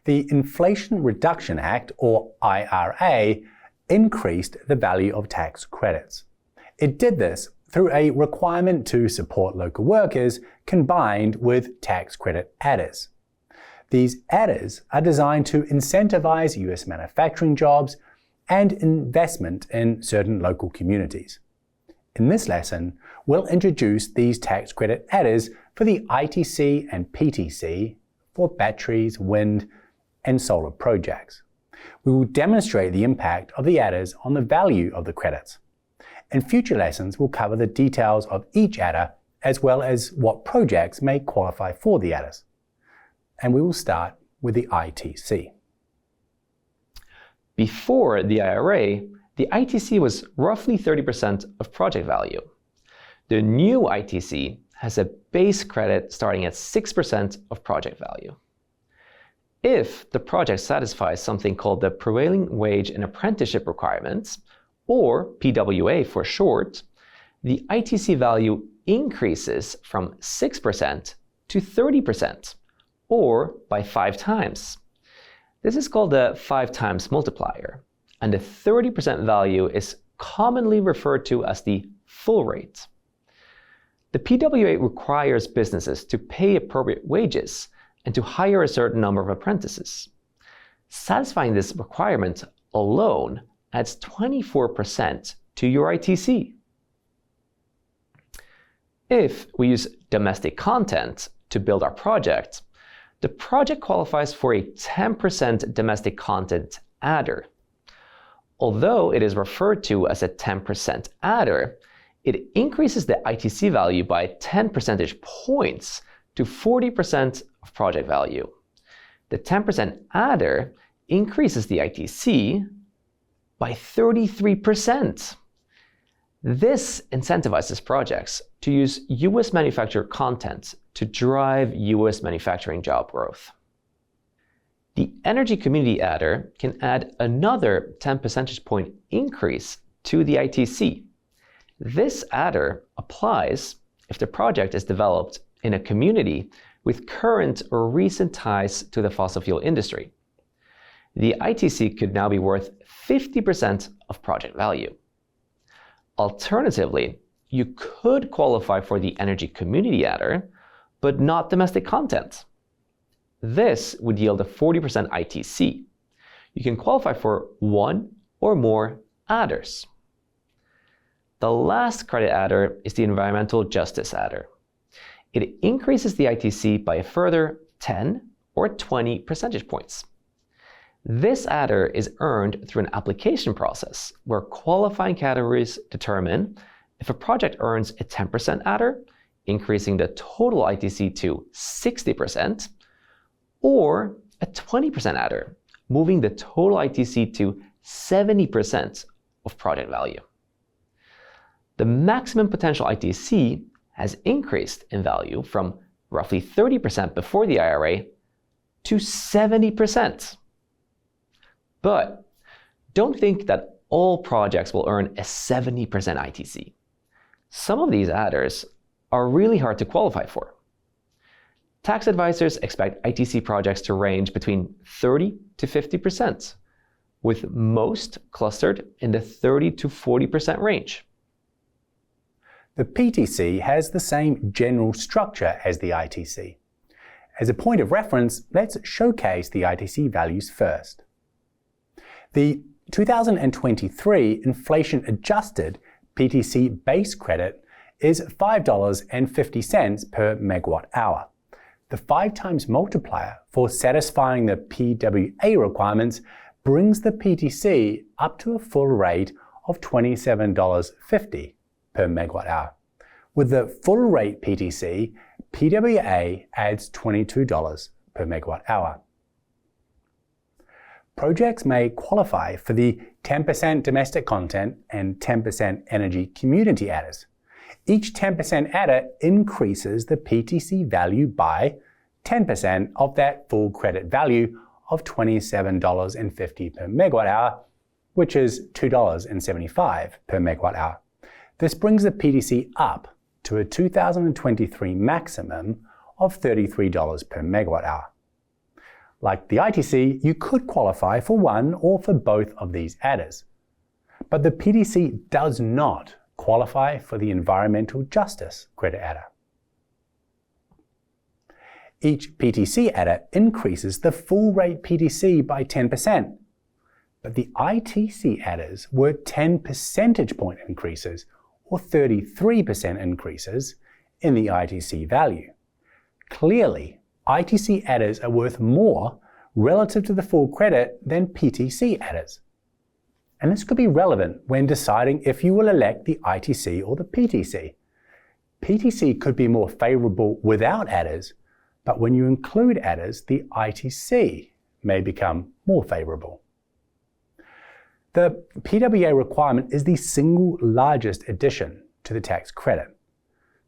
the Inflation Reduction Act, or IRA, increased the value of tax credits. It did this through a requirement to support local workers combined with tax credit adders. These adders are designed to incentivize US manufacturing jobs and investment in certain local communities. In this lesson, we'll introduce these tax credit adders for the ITC and PTC for batteries, wind, and solar projects. We will demonstrate the impact of the adders on the value of the credits. In future lessons, we'll cover the details of each adder as well as what projects may qualify for the adders. And we will start with the ITC. Before the IRA, the ITC was roughly 30% of project value. The new ITC has a base credit starting at 6% of project value. If the project satisfies something called the Prevailing Wage and Apprenticeship Requirements, or PWA for short, the ITC value increases from 6% to 30%, or by 5 times. This is called the 5 times multiplier, and the 30% value is commonly referred to as the full rate. The PWA requires businesses to pay appropriate wages and to hire a certain number of apprentices. Satisfying this requirement alone adds 24% to your ITC. If we use domestic content to build our project, the project qualifies for a 10% domestic content adder. Although it is referred to as a 10% adder, it increases the ITC value by 10 percentage points to 40% of project value. The 10% adder increases the ITC by 33%. This incentivizes projects to use US manufacturer content to drive US manufacturing job growth. The Energy Community Adder can add another 10 percentage point increase to the ITC. This adder applies if the project is developed in a community with current or recent ties to the fossil fuel industry. The ITC could now be worth 50% of project value. Alternatively, you could qualify for the Energy Community Adder, but not domestic content. This would yield a 40% ITC. You can qualify for one or more adders. The last credit adder is the Environmental Justice Adder. It increases the ITC by a further 10 or 20 percentage points. This adder is earned through an application process where qualifying categories determine if a project earns a 10% adder, increasing the total ITC to 60%, or a 20% adder, moving the total ITC to 70% of project value. The maximum potential ITC has increased in value from roughly 30% before the IRA to 70%. But don't think that all projects will earn a 70% ITC. Some of these adders are really hard to qualify for. Tax advisors expect ITC projects to range between 30 to 50%, with most clustered in the 30 to 40% range. The PTC has the same general structure as the ITC. As a point of reference, let's showcase the ITC values first. The 2023 inflation-adjusted PTC base credit is $5.50 per megawatt hour. The 5 times multiplier for satisfying the PWA requirements brings the PTC up to a full rate of $27.50 per megawatt hour. With the full rate PTC, PWA adds $22 per megawatt hour. Projects may qualify for the 10% domestic content and 10% energy community adders. Each 10% adder increases the PTC value by 10% of that full credit value of $27.50 per megawatt hour, which is $2.75 per megawatt hour. This brings the PTC up to a 2023 maximum of $33 per megawatt hour. Like the ITC, you could qualify for one or for both of these adders. But the PTC does not qualify for the Environmental Justice Credit Adder. Each PTC adder increases the full rate PTC by 10%, but the ITC adders were 10 percentage point increases, or 33% increases, in the ITC value. Clearly, ITC adders are worth more relative to the full credit than PTC adders. And this could be relevant when deciding if you will elect the ITC or the PTC. PTC could be more favorable without adders, but when you include adders, the ITC may become more favorable. The PWA requirement is the single largest addition to the tax credit.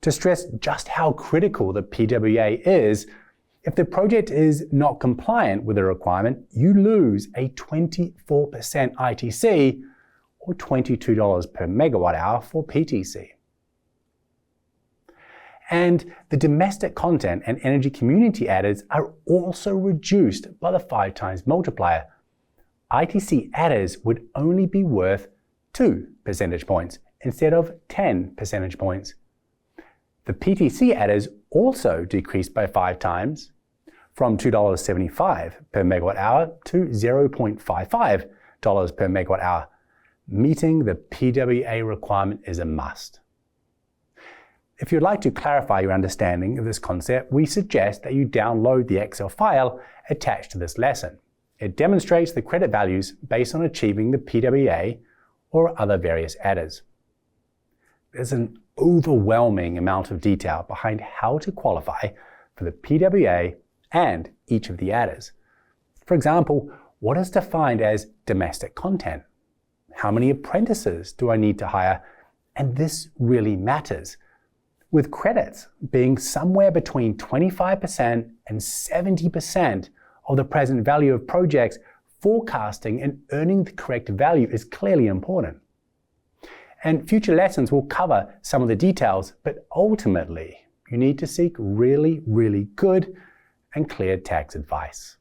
To stress just how critical the PWA is, if the project is not compliant with the requirement, you lose a 24% ITC, or $22 per megawatt hour for PTC. And the domestic content and energy community adders are also reduced by the 5 times multiplier. ITC adders would only be worth 2 percentage points instead of 10 percentage points. The PTC adders also decreased by 5 times, from $2.75 per megawatt hour to $0.55 per megawatt hour. Meeting the PWA requirement is a must. If you'd like to clarify your understanding of this concept, we suggest that you download the Excel file attached to this lesson. It demonstrates the credit values based on achieving the PWA or other various adders. There's an overwhelming amount of detail behind how to qualify for the PWA and each of the adders. For example, what is defined as domestic content? How many apprentices do I need to hire? And this really matters, with credits being somewhere between 25% and 70% of the present value of projects. Forecasting and earning the correct value is clearly important. And future lessons will cover some of the details, but ultimately, you need to seek really, really good and clear tax advice.